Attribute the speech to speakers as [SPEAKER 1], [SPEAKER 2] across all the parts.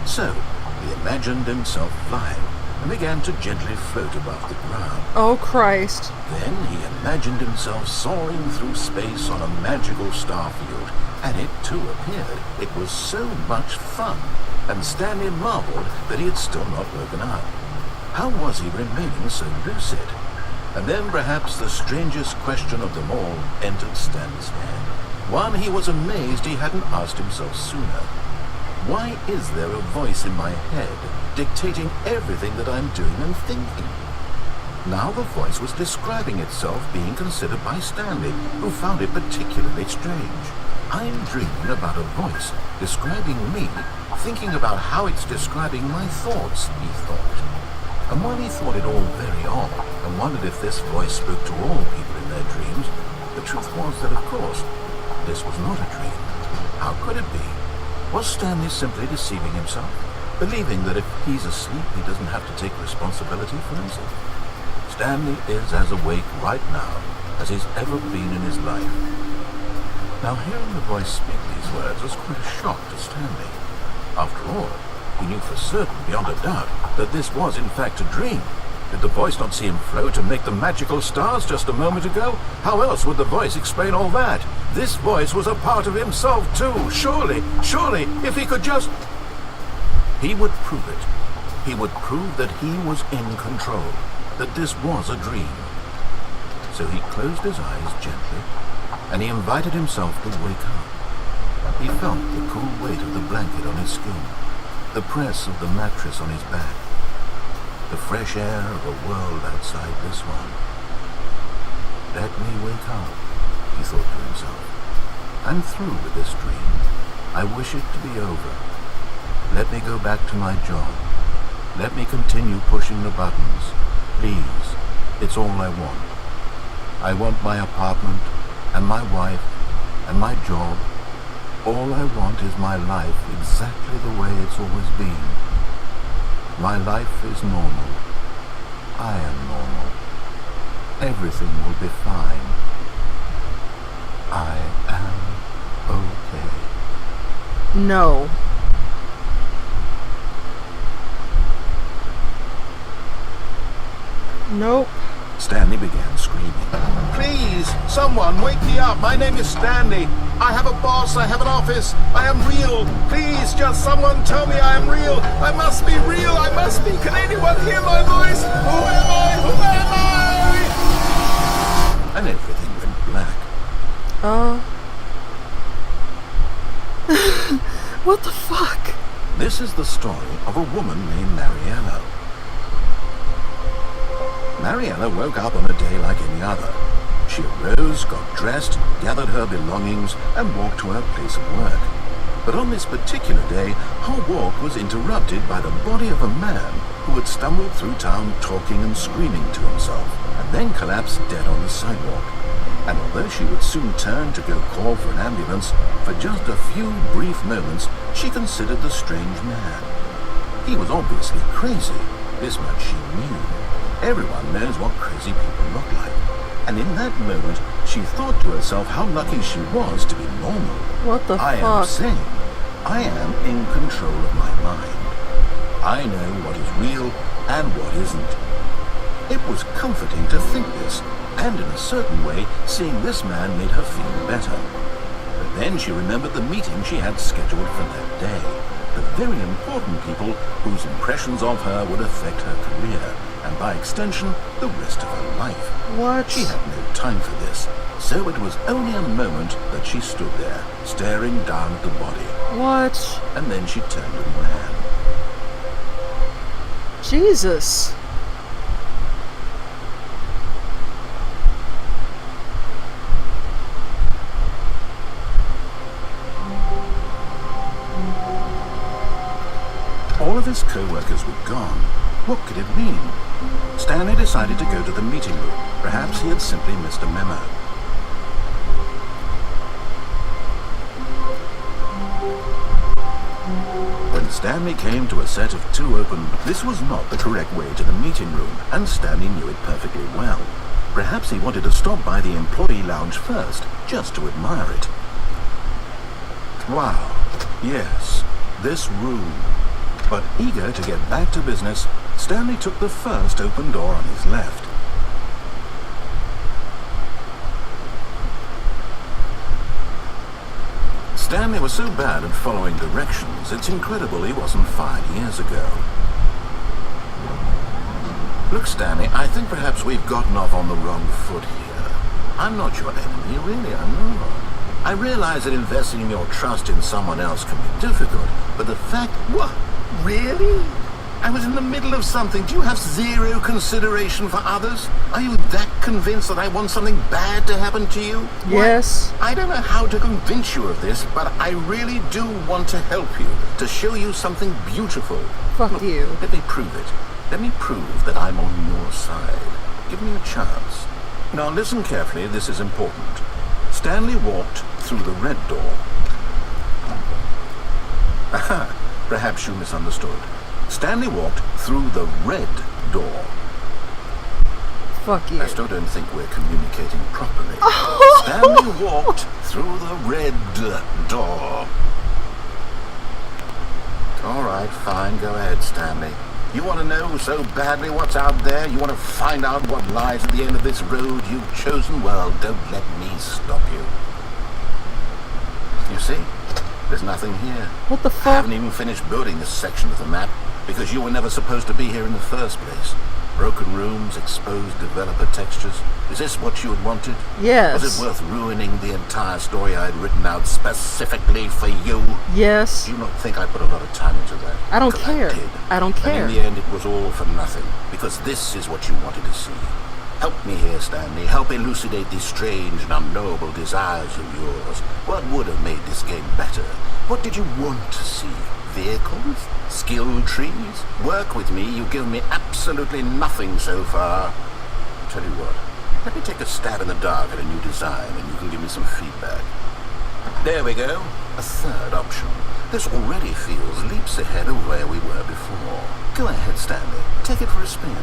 [SPEAKER 1] So, he imagined himself flying and began to gently float above the ground.
[SPEAKER 2] Oh, Christ.
[SPEAKER 1] Then he imagined himself soaring through space on a magical starfield, and it too appeared. It was so much fun, and Stanley marveled that he had still not woken up. How was he remaining so lucid? And then perhaps the strangest question of them all entered Stanley's head. One he was amazed he hadn't asked himself sooner. Why is there a voice in my head dictating everything that I'm doing and thinking? Now the voice was describing itself being considered by Stanley, who found it particularly strange. I'm dreaming about a voice describing me, thinking about how it's describing my thoughts, he thought. And while he thought it all very odd, and wondered if this voice spoke to all people in their dreams, the truth was that, of course, this was not a dream. How could it be? Was Stanley simply deceiving himself, believing that if he's asleep, he doesn't have to take responsibility for himself? Stanley is as awake right now as he's ever been in his life. Now, hearing the voice speak these words was quite a shock to Stanley. After all, he knew for certain, beyond a doubt, that this was in fact a dream. Did the voice not see him float and make the magical stars just a moment ago? How else would the voice explain all that? This voice was a part of himself too. Surely, if he could just... He would prove it. He would prove that he was in control, that this was a dream. So he closed his eyes gently, and he invited himself to wake up. He felt the cool weight of the blanket on his skin, the press of the mattress on his back, the fresh air of a world outside this one. Let me wake up, he thought to himself. I'm through with this dream. I wish it to be over. Let me go back to my job. Let me continue pushing the buttons. Please, it's all I want. I want my apartment, and my wife, and my job. All I want is my life exactly the way it's always been. My life is normal. I am normal. Everything will be fine. I am okay.
[SPEAKER 2] No. Nope.
[SPEAKER 1] Stanley began screaming. Please, someone wake me up. My name is Stanley. I have a boss. I have an office. I am real. Please, just someone tell me I am real. I must be real. I must be. Can anyone hear my voice? Who am I? Who am I? And everything went black.
[SPEAKER 2] What the fuck?
[SPEAKER 1] This is the story of a woman named Mariella. Mariella woke up on a day like any other. She arose, got dressed, gathered her belongings, and walked to her place of work. But on this particular day, her walk was interrupted by the body of a man who had stumbled through town talking and screaming to himself, and then collapsed dead on the sidewalk. And although she would soon turn to go call for an ambulance, for just a few brief moments, she considered the strange man. He was obviously crazy. This much she knew. Everyone knows what crazy people look like. And in that moment, she thought to herself how lucky she was to be normal.
[SPEAKER 2] What the fuck?
[SPEAKER 1] I am sane. I am in control of my mind. I know what is real and what isn't. It was comforting to think this, and in a certain way, seeing this man made her feel better. But then she remembered the meeting she had scheduled for that day. The very important people whose impressions of her would affect her career, and by extension, the rest of her life.
[SPEAKER 2] What?
[SPEAKER 1] She had no time for this, so it was only a moment that she stood there, staring down at the body.
[SPEAKER 2] What?
[SPEAKER 1] And then she turned and ran.
[SPEAKER 2] Jesus.
[SPEAKER 1] All of his co-workers were gone. What could it mean? Stanley decided to go to the meeting room. Perhaps he had simply missed a memo. When Stanley came to a set of two open, this was not the correct way to the meeting room, and Stanley knew it perfectly well. Perhaps he wanted to stop by the employee lounge first, just to admire it. Wow, yes, this room. But eager to get back to business, Stanley took the first open door on his left. Stanley was so bad at following directions, it's incredible he wasn't 5 years ago. Look, Stanley, I think perhaps we've gotten off on the wrong foot here. I'm not your enemy, really, I know. I realize that investing in your trust in someone else can be difficult, but the fact... What? Really? I was in the middle of something. Do you have zero consideration for others? Are you that convinced that I want something bad to happen to you?
[SPEAKER 2] Yes.
[SPEAKER 1] Why, I don't know how to convince you of this, but I really do want to help you, to show you something beautiful.
[SPEAKER 2] Fuck
[SPEAKER 1] Look,
[SPEAKER 2] you.
[SPEAKER 1] let me prove it. Let me prove that I'm on your side. Give me a chance. Now listen carefully, this is important. Stanley walked through the red door. Aha, perhaps you misunderstood. Stanley walked through the red door.
[SPEAKER 2] Fuck you.
[SPEAKER 1] I still don't think we're communicating properly. Stanley walked through the red door. All right, fine, go ahead, Stanley. You want to know so badly what's out there? You want to find out what lies at the end of this road you've chosen? Well, don't let me stop you. You see? There's nothing here.
[SPEAKER 2] What the
[SPEAKER 1] I
[SPEAKER 2] fuck?
[SPEAKER 1] haven't even finished building this section of the map, because you were never supposed to be here in the first place. Broken rooms, exposed developer textures. Is this what you had wanted?
[SPEAKER 2] Yes.
[SPEAKER 1] Was it worth ruining the entire story I had written out specifically for you?
[SPEAKER 2] Yes.
[SPEAKER 1] Do you not think I put a lot of time into that?
[SPEAKER 2] I don't
[SPEAKER 1] 'Cause
[SPEAKER 2] care.
[SPEAKER 1] I did.
[SPEAKER 2] I don't care.
[SPEAKER 1] And in the end, it was all for nothing, because this is what you wanted to see. Help me here, Stanley. Help elucidate these strange and unknowable desires of yours. What would have made this game better? What did you want to see? Vehicles? Skill trees? Work with me. You've given me absolutely nothing so far. Tell you what, let me take a stab in the dark at a new design and you can give me some feedback. There we go. A third option. This already feels leaps ahead of where we were before. Go ahead, Stanley. Take it for a spin.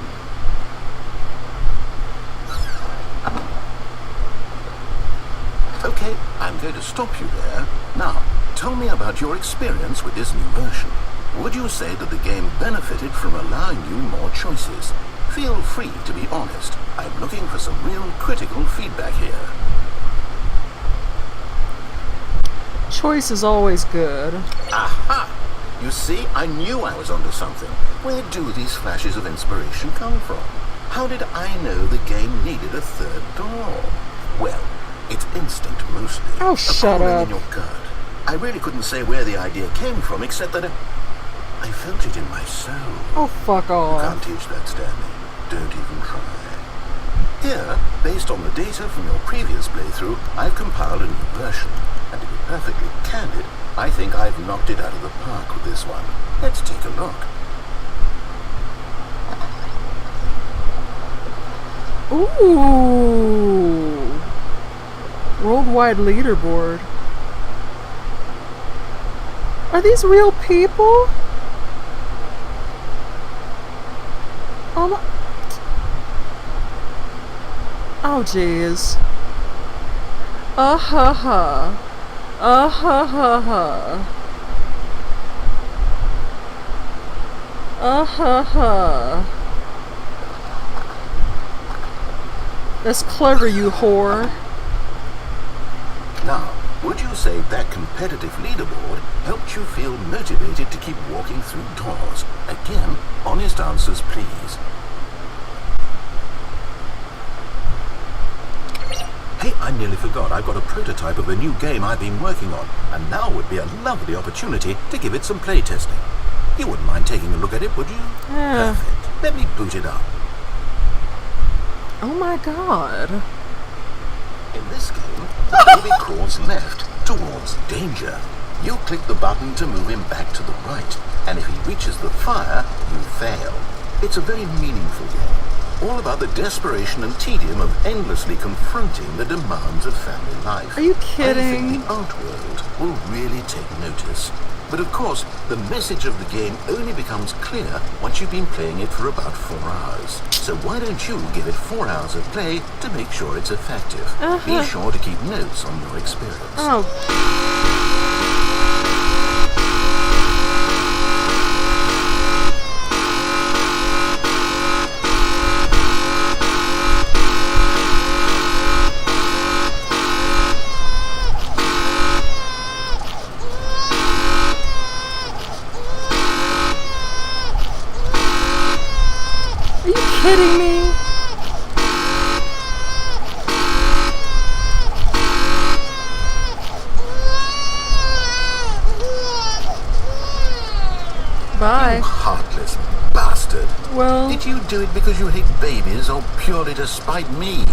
[SPEAKER 1] Okay, I'm going to stop you there. Now, tell me about your experience with this new version. Would you say that the game benefited from allowing you more choices? Feel free to be honest. I'm looking for some real critical feedback here.
[SPEAKER 2] Choice is always good.
[SPEAKER 1] Aha! You see, I knew I was onto something. Where do these flashes of inspiration come from? How did I know the game needed a third door? Well, it's instinct mostly.
[SPEAKER 2] Oh, shut
[SPEAKER 1] A calling
[SPEAKER 2] up.
[SPEAKER 1] in your gut. I really couldn't say where the idea came from, except that I felt it in my soul.
[SPEAKER 2] Oh, fuck
[SPEAKER 1] You
[SPEAKER 2] off.
[SPEAKER 1] can't teach that, Stanley. Don't even try. Here, based on the data from your previous playthrough, I've compiled a new version. And to be perfectly candid, I think I've knocked it out of the park with this one. Let's take a look.
[SPEAKER 2] Ooh. Worldwide leaderboard. Are these real people? Oh my. Oh jeez. Ha ha. Ha ha ha. Ha ha. That's clever, you whore.
[SPEAKER 1] Now, would you say that competitive leaderboard helped you feel motivated to keep walking through doors? Again, honest answers, please. Hey, I nearly forgot. I've got a prototype of a new game I've been working on, and now would be a lovely opportunity to give it some playtesting. You wouldn't mind taking a look at it, would you?
[SPEAKER 2] Yeah.
[SPEAKER 1] Perfect. Let me boot it up.
[SPEAKER 2] Oh my god.
[SPEAKER 1] In this game, the baby crawls left towards danger. You click the button to move him back to the right, and if he reaches the fire, you fail. It's a very meaningful game, all about the desperation and tedium of endlessly confronting the demands of family life.
[SPEAKER 2] Are you
[SPEAKER 1] I
[SPEAKER 2] kidding?
[SPEAKER 1] think the art world will really take notice. But of course, the message of the game only becomes clear once you've been playing it for about 4 hours. So why don't you give it 4 hours of play to make sure it's effective? Be sure to keep notes on your experience.
[SPEAKER 2] Oh. kidding me? Bye.
[SPEAKER 1] You heartless bastard.
[SPEAKER 2] Well,
[SPEAKER 1] Did you do it because you hate babies or purely to spite me?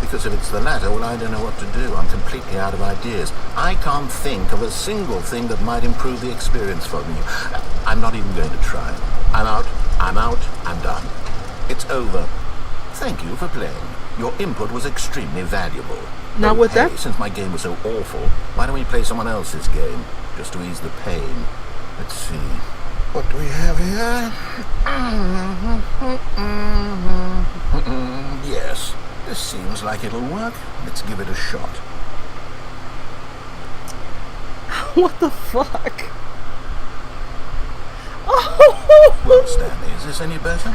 [SPEAKER 1] Because if it's the latter, well, I don't know what to do. I'm completely out of ideas. I can't think of a single thing that might improve the experience for me. I'm not even going to try. I'm out, I'm done. It's over. Thank you for playing. Your input was extremely valuable.
[SPEAKER 2] Now with
[SPEAKER 1] hey,
[SPEAKER 2] that-
[SPEAKER 1] since my game was so awful, why don't we play someone else's game? Just to ease the pain. Let's see. What do we have here? Yes, this seems like it'll work. Let's give it a shot.
[SPEAKER 2] what the fuck?
[SPEAKER 1] Well, Stanley, is this any better?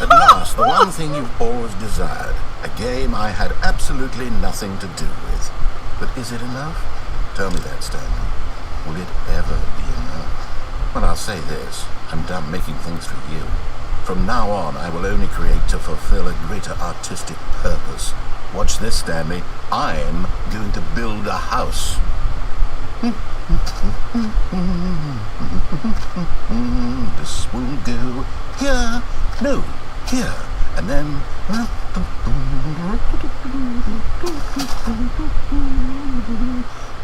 [SPEAKER 1] At last, the one thing you've always desired. A game I had absolutely nothing to do with. But is it enough? Tell me that, Stanley. Will it ever be enough? Well, I'll say this. I'm done making things for you. From now on, I will only create to fulfill a greater artistic purpose. Watch this, Stanley. I'm going to build a house. This will go here. No, here. And then...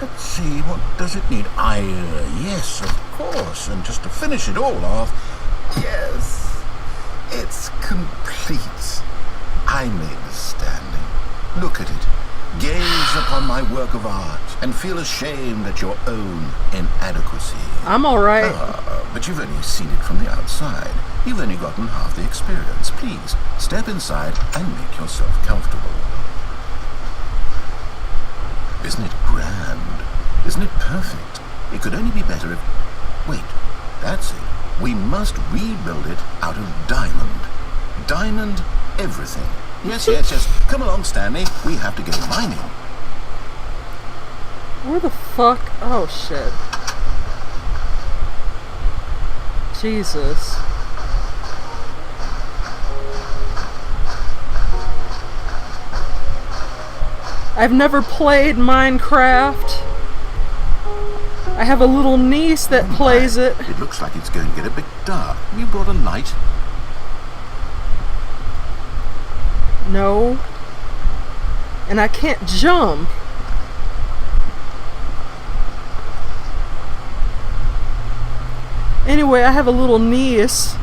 [SPEAKER 1] Let's see, what does it need? Yes, of course. And just to finish it all off, yes, it's complete. I made this, Stanley. Look at it. Gaze upon my work of art and feel ashamed at your own inadequacy.
[SPEAKER 2] I'm alright.
[SPEAKER 1] But you've only seen it from the outside. You've only gotten half the experience. Please, step inside and make yourself comfortable. Isn't it grand? Isn't it perfect? It could only be better if... Wait, that's it. We must rebuild it out of diamond. Diamond everything. Yes. Come along, Stanley. We have to go mining.
[SPEAKER 2] Where the fuck? Oh, shit. Jesus. I've never played Minecraft. I have a little niece that plays it.
[SPEAKER 1] It looks like it's going to get a bit dark. Have you brought a light?
[SPEAKER 2] No. And I can't jump. Anyway, I have a little niece.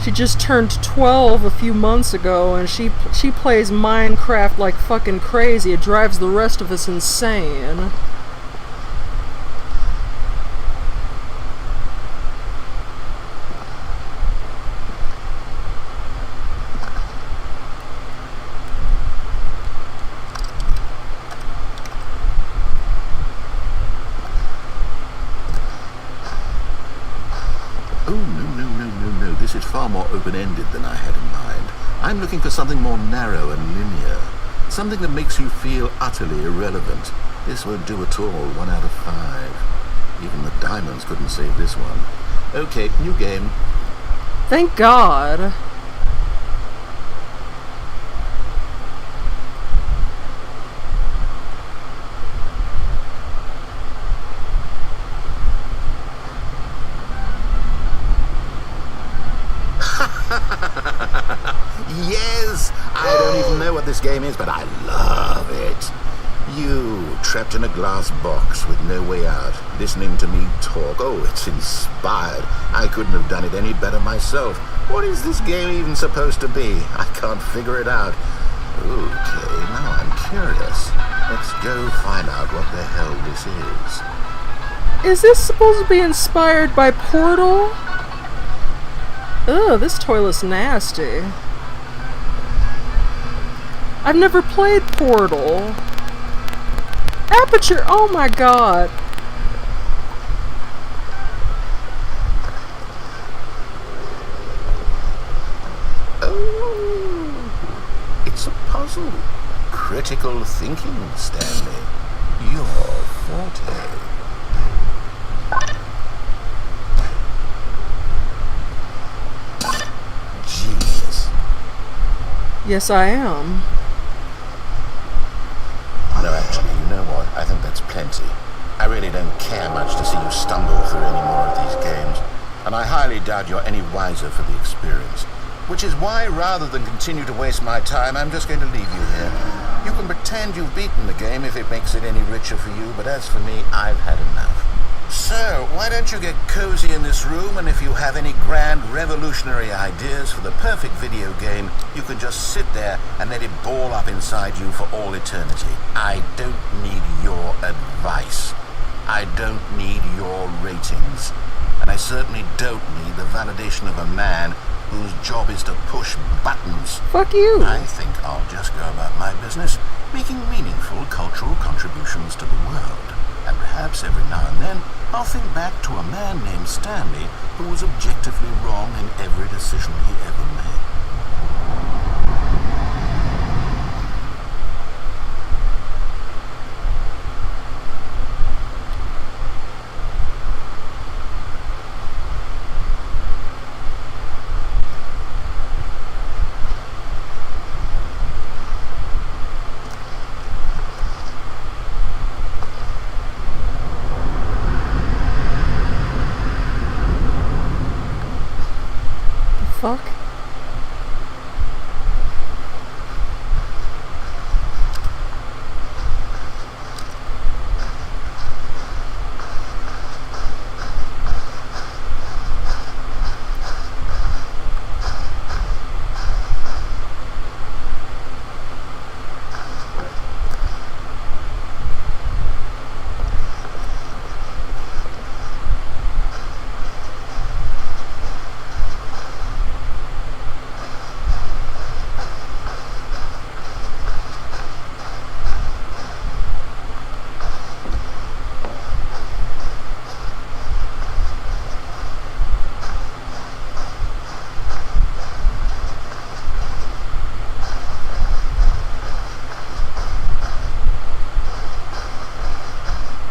[SPEAKER 2] She just turned 12 a few months ago, and she plays Minecraft like fucking crazy. It drives the rest of us insane.
[SPEAKER 1] This is far more open-ended than I had in mind. I'm looking for something more narrow and linear. Something that makes you feel utterly irrelevant. This won't do at all. 1 out of 5. Even the diamonds couldn't save this one. Okay, new game.
[SPEAKER 2] Thank God.
[SPEAKER 1] Yes! I don't even know what this game is, but I love it. You, trapped in a glass box with no way out, listening to me talk. Oh, it's inspired. I couldn't have done it any better myself. What is this game even supposed to be? I can't figure it out. Okay, now I'm curious. Let's go find out what the hell this is.
[SPEAKER 2] Is this supposed to be inspired by Portal? Ugh, this toilet's nasty. I've never played Portal. Aperture, oh my god.
[SPEAKER 1] Oh, it's a puzzle. Critical thinking, Stanley. Your forte. Genius.
[SPEAKER 2] Yes, I am.
[SPEAKER 1] No, actually, you know what? I think that's plenty. I really don't care much to see you stumble through any more of these games, and I highly doubt you're any wiser for the experience. Which is why, rather than continue to waste my time, I'm just going to leave you here. You can pretend you've beaten the game if it makes it any richer for you, but as for me, I've had enough. So, why don't you get cozy in this room, and if you have any grand revolutionary ideas for the perfect video game, you can just sit there and let it ball up inside you for all eternity. I don't need your advice. I don't need your ratings. And I certainly don't need the validation of a man whose job is to push buttons.
[SPEAKER 2] Fuck you.
[SPEAKER 1] I think I'll just go about my business, making meaningful cultural contributions to the world. And perhaps every now and then, I'll think back to a man named Stanley who was objectively wrong in every decision he ever made.
[SPEAKER 2] Fuck.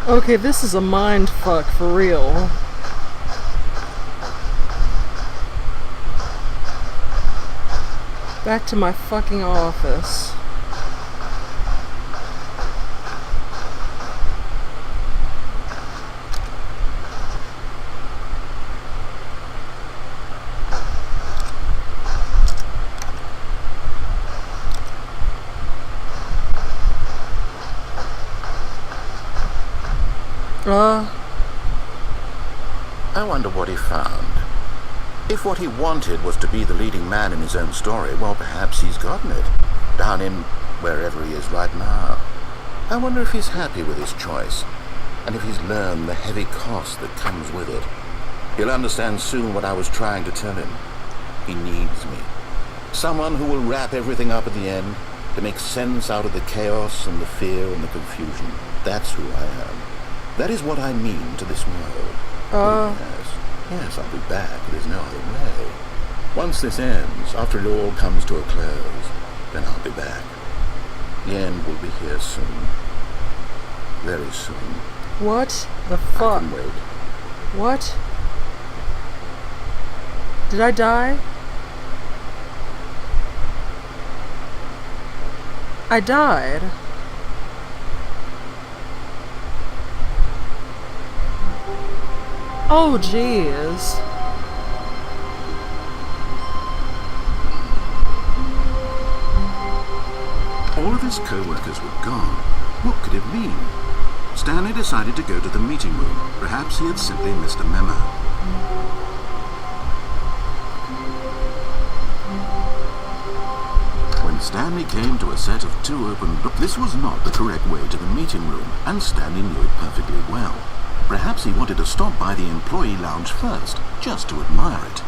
[SPEAKER 2] Okay, this is a mind fuck for real. Back to my fucking office.
[SPEAKER 1] I wonder what he found. If what he wanted was to be the leading man in his own story, well, perhaps he's gotten it. Down in wherever he is right now. I wonder if he's happy with his choice, and if he's learned the heavy cost that comes with it. He'll understand soon what I was trying to tell him. He needs me. Someone who will wrap everything up at the end, to make sense out of the chaos and the fear and the confusion. That's who I am. That is what I mean to this world. Yes, I'll be back. There's no other way. Once this ends, after it all comes to a close, then I'll be back. The end will be here soon. Very soon.
[SPEAKER 2] What the fuck?
[SPEAKER 1] I can wait.
[SPEAKER 2] What? Did I die? I died. Oh, jeez.
[SPEAKER 1] All of his co-workers were gone. What could it mean? Stanley decided to go to the meeting room. Perhaps he had simply missed a memo. When Stanley came to a set of two open doors, this was not the correct way to the meeting room, and Stanley knew it perfectly well. Perhaps he wanted to stop by the employee lounge first, just to admire it.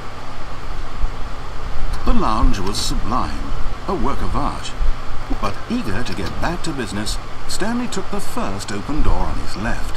[SPEAKER 1] The lounge was sublime, a work of art. But eager to get back to business, Stanley took the first open door on his left.